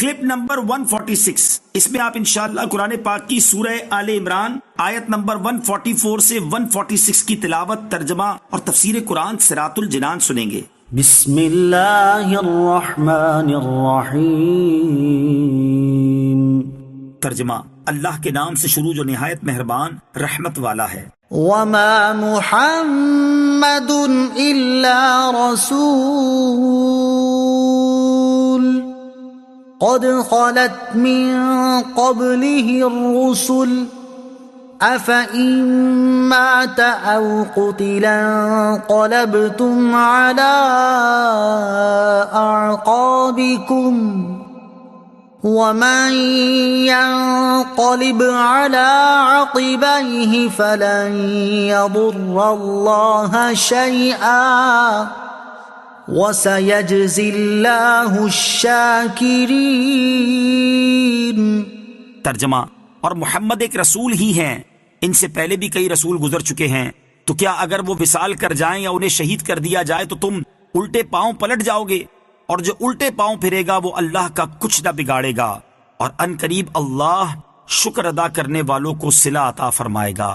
Clip number 146، اس میں آپ انشاءاللہ قرآن پاک کی سورہ آل عمران آیت نمبر 144 سے 146 کی تلاوت، ترجمہ اور تفسیر قرآن صراط الجنان سنیں گے۔ بسم اللہ الرحمن الرحیم۔ ترجمہ، اللہ کے نام سے شروع جو نہایت مہربان رحمت والا ہے۔ وما محمد الا رسول قد خلت من قبله الرسل افإن مات او قتلا انقلبتم على اعقابكم ومن ينقلب على عقبيه فلن يضر الله شيئا وَسَيَجْزِي اللَّهُ الشَّاكِرِينَ۔ ترجمہ، اور محمد ایک رسول ہی ہیں، ان سے پہلے بھی کئی رسول گزر چکے ہیں، تو کیا اگر وہ وصال کر جائیں یا انہیں شہید کر دیا جائے تو تم الٹے پاؤں پلٹ جاؤ گے، اور جو الٹے پاؤں پھرے گا وہ اللہ کا کچھ نہ بگاڑے گا، اور ان قریب اللہ شکر ادا کرنے والوں کو صلہ عطا فرمائے گا۔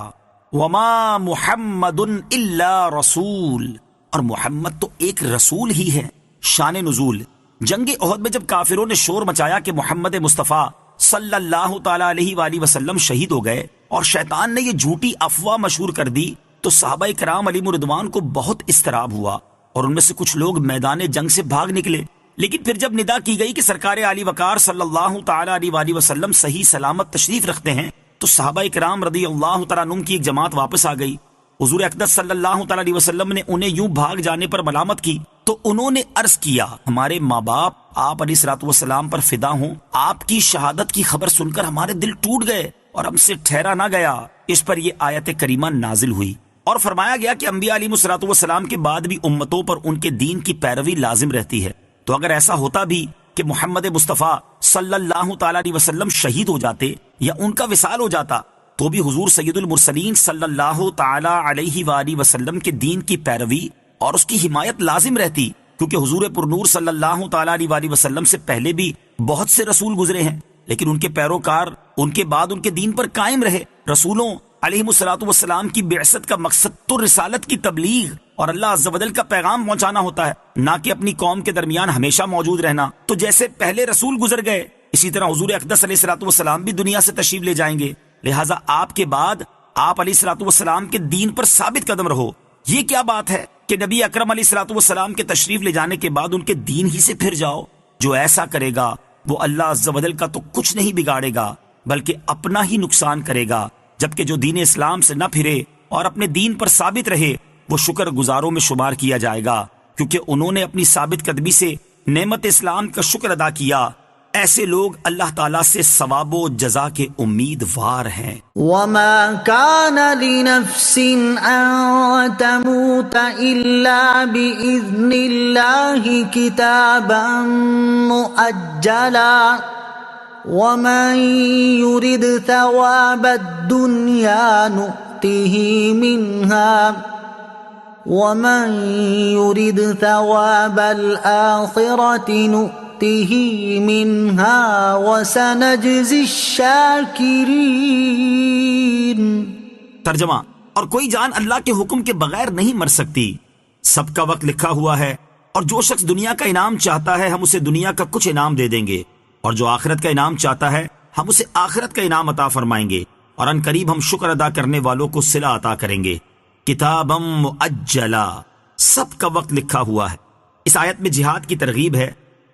وما محمد الا رسول، اور محمد تو ایک رسول ہی ہے۔ شان نزول، جنگ احد میں جب کافروں نے شور مچایا کہ محمد مصطفیٰ صلی اللہ تعالی علیہ وآلہ وسلم شہید ہو گئے اور شیطان نے یہ جھوٹی افواہ مشہور کر دی، تو صحابہ کرام علیہم رضوان کو بہت اضطراب ہوا اور ان میں سے کچھ لوگ میدان جنگ سے بھاگ نکلے۔ لیکن پھر جب ندا کی گئی کہ سرکار علی وقار صلی اللہ تعالی علیہ وآلہ وسلم صحیح سلامت تشریف رکھتے ہیں، تو صحابہ کرام رضی اللہ تعالیٰ عنہم کی ایک جماعت واپس آ گئی۔ حضور اقدس صلی اللہ تعالی علیہ وسلم نے انہیں یوں بھاگ جانے پر ملامت کی، تو انہوں نے عرض کیا، ہمارے ماں باپ آپ علیہ الصلوۃ والسلام پر فدا ہوں، آپ کی شہادت کی خبر سن کر ہمارے دل ٹوٹ گئے اور ہم سے ٹھہرا نہ گیا۔ اس پر یہ آیت کریمہ نازل ہوئی اور فرمایا گیا کہ انبیاء علیہ الصلوۃ والسلام کے بعد بھی امتوں پر ان کے دین کی پیروی لازم رہتی ہے۔ تو اگر ایسا ہوتا بھی کہ محمد مصطفیٰ صلی اللہ تعالی علیہ وسلم شہید ہو جاتے یا ان کا وصال ہو جاتا، تو بھی حضور سید المرسلین صلی اللہ تعالی علیہ وآلہ وسلم کے دین کی پیروی اور اس کی حمایت لازم رہتی، کیونکہ حضور پرنور صلی اللہ تعالی علیہ وآلہ وسلم سے پہلے بھی بہت سے رسول گزرے ہیں، لیکن ان کے پیروکار ان کے بعد ان کے دین پر قائم رہے۔ رسولوں علیہ الصلوۃ والسلام کی بعثت کا مقصد تو رسالت کی تبلیغ اور اللہ عز و جل کا پیغام پہنچانا ہوتا ہے، نہ کہ اپنی قوم کے درمیان ہمیشہ موجود رہنا۔ تو جیسے پہلے رسول گزر گئے، اسی طرح حضور اقدس علیہ الصلوۃ والسلام بھی دنیا سے تشریف لے جائیں گے، لہٰذا آپ کے بعد آپ علیہ الصلوۃ والسلام کے دین پر ثابت قدم رہو۔ یہ کیا بات ہے کہ نبی اکرم علیہ الصلوۃ والسلام کے تشریف لے جانے کے بعد ان کے دین ہی سے پھر جاؤ؟ جو ایسا کرے گا وہ اللہ عز و جل کا تو کچھ نہیں بگاڑے گا بلکہ اپنا ہی نقصان کرے گا، جبکہ جو دین اسلام سے نہ پھرے اور اپنے دین پر ثابت رہے وہ شکر گزاروں میں شمار کیا جائے گا، کیونکہ انہوں نے اپنی ثابت قدمی سے نعمت اسلام کا شکر ادا کیا۔ ایسے لوگ اللہ تعالیٰ سے ثواب و جزا کے امیدوار ہیں۔ وما كان لنفس ان تموت الا باذن الله كتابا مؤجلا ومن يرد ثواب الدنيا نؤته منها ومن يرد ثواب الآخرة نؤته منها وسنجزي الشاكرين۔ ترجمہ، اور کوئی جان اللہ کے حکم کے بغیر نہیں مر سکتی، سب کا وقت لکھا ہوا ہے، اور جو شخص دنیا کا انعام چاہتا ہے ہم اسے دنیا کا کچھ انعام دے دیں گے، اور جو آخرت کا انعام چاہتا ہے ہم اسے آخرت کا انعام عطا فرمائیں گے، اور ان قریب ہم شکر ادا کرنے والوں کو صلہ عطا کریں گے۔ کتابا مؤجلا، سب کا وقت لکھا ہوا ہے۔ اس آیت میں جہاد کی ترغیب ہے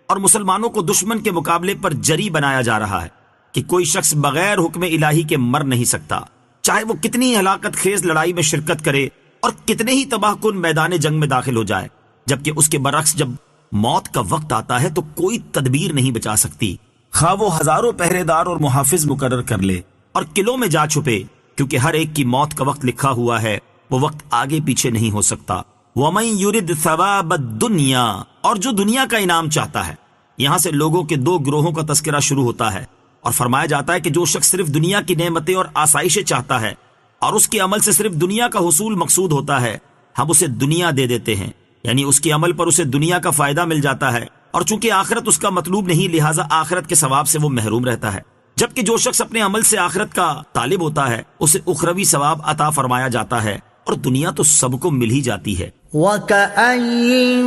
اور مسلمانوں کو دشمن کے مقابلے پر جری بنایا جا رہا ہے کہ کوئی شخص بغیر حکم الہی کے مر نہیں سکتا، چاہے وہ کتنی ہلاکت خیز لڑائی میں شرکت کرے اور کتنے ہی تباہ کن میدان جنگ میں داخل ہو جائے، جبکہ اس کے برعکس جب موت کا وقت آتا ہے تو کوئی تدبیر نہیں بچا سکتی، خواہ وہ ہزاروں پہرے دار اور محافظ مقرر کر لے اور قلعوں میں جا چھپے، کیونکہ ہر ایک کی موت کا وقت لکھا ہوا ہے، وہ وقت آگے پیچھے نہیں ہو سکتا۔ وَمَن يُرِدْ ثَوَابَ الدُّنْيَا، اور جو دنیا کا انعام چاہتا ہے۔ یہاں سے لوگوں کے دو گروہوں کا تذکرہ شروع ہوتا ہے اور فرمایا جاتا ہے کہ جو شخص صرف دنیا کی نعمتیں اور آسائشیں چاہتا ہے اور اس کے عمل سے صرف دنیا کا حصول مقصود ہوتا ہے، ہم اسے دنیا دے دیتے ہیں، یعنی اس کے عمل پر اسے دنیا کا فائدہ مل جاتا ہے، اور چونکہ آخرت اس کا مطلوب نہیں لہٰذا آخرت کے ثواب سے وہ محروم رہتا ہے، جبکہ جو شخص اپنے عمل سے آخرت کا طالب ہوتا ہے اسے اخروی ثواب عطا فرمایا جاتا ہے، اور دنیا تو سب کو مل ہی جاتی ہے۔ وَكَأَيٍّ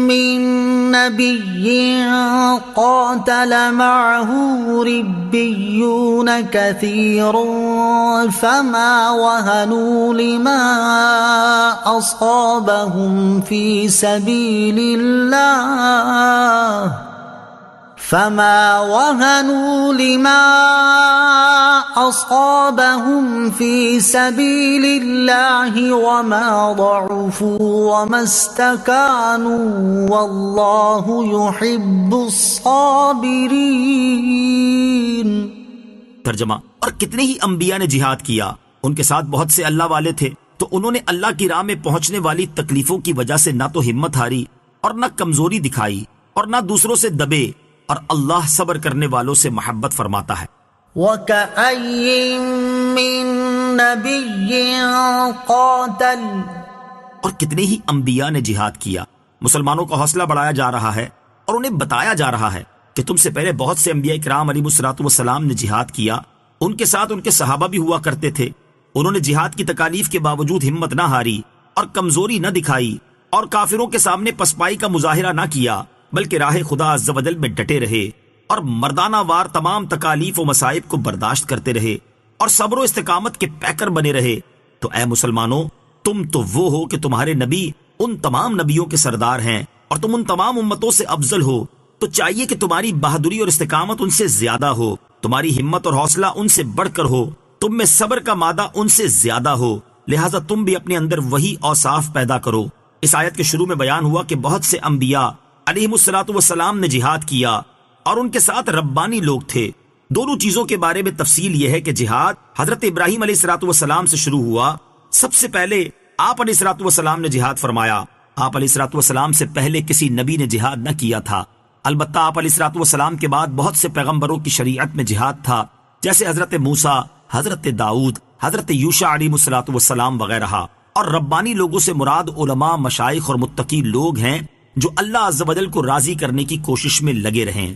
مِّن نَّبِيٍّ قَاتَلَ مَعَهُ رِبِّيُّونَ كَثِيرٌ فَمَا وَهَنُوا لِمَا أَصَابَهُمْ فِي سَبِيلِ اللَّهِ فَمَا وَهَنُوا لِمَا أَصَابَهُمْ فِي سَبِيلِ اللَّهِ وَمَا ضَعُفُوا وَمَا اسْتَكَانُوا وَاللَّهُ يُحِبُّ الصَّابِرِينَ۔ ترجمہ، اور کتنے ہی انبیاء نے جہاد کیا، ان کے ساتھ بہت سے اللہ والے تھے، تو انہوں نے اللہ کی راہ میں پہنچنے والی تکلیفوں کی وجہ سے نہ تو ہمت ہاری اور نہ کمزوری دکھائی اور نہ دوسروں سے دبے، اور اللہ صبر کرنے والوں سے محبت فرماتا ہے۔ وَكَأَيٍّ مِّن نَّبِيٍّ قَاتَلَ، اور کتنے ہی انبیاء نے جہاد کیا۔ مسلمانوں کا حوصلہ بڑھایا جا رہا ہے اور انہیں بتایا جا رہا ہے کہ تم سے پہلے بہت سے انبیاء کرام علیہ الصلوۃ والسلام نے جہاد کیا، ان کے ساتھ ان کے صحابہ بھی ہوا کرتے تھے، انہوں نے جہاد کی تکالیف کے باوجود ہمت نہ ہاری اور کمزوری نہ دکھائی اور کافروں کے سامنے پسپائی کا مظاہرہ نہ کیا، بلکہ راہ خدا عز و جل میں ڈٹے رہے اور مردانہ وار تمام تکالیف و مصائب کو برداشت کرتے رہے اور صبر و استقامت کے پیکر بنے رہے۔ تو اے مسلمانوں، تم تو وہ ہو کہ تمہارے نبی ان تمام نبیوں کے سردار ہیں اور تم ان تمام امتوں سے افضل ہو، تو چاہیے کہ تمہاری بہادری اور استقامت ان سے زیادہ ہو، تمہاری ہمت اور حوصلہ ان سے بڑھ کر ہو، تم میں صبر کا مادہ ان سے زیادہ ہو، لہٰذا تم بھی اپنے اندر وہی اوصاف پیدا کرو۔ اس آیت کے شروع میں بیان ہوا کہ بہت سے انبیاء علیہم الصلوۃ والسلام نے جہاد کیا اور ان کے ساتھ ربانی لوگ تھے۔ دونوں چیزوں کے بارے میں تفصیل یہ ہے کہ جہاد حضرت ابراہیم علیہ الصلوۃ والسلام سے شروع ہوا۔ سب سے پہلے آپ علیہ الصلوۃ والسلام نے جہاد فرمایا۔ آپ علیہ الصلوۃ والسلام سے پہلے کسی نبی نے جہاد نہ کیا تھا، البتہ آپ علیہ الصلوۃ والسلام کے بعد بہت سے پیغمبروں کی شریعت میں جہاد تھا، جیسے حضرت موسیٰ، حضرت داؤد، حضرت یوشع علیہ الصلوۃ والسلام وغیرہ۔ اور ربانی لوگوں سے مراد علماء، مشائخ اور متقی لوگ ہیں جو اللہ عز و جل کو راضی کرنے کی کوشش میں لگے رہیں۔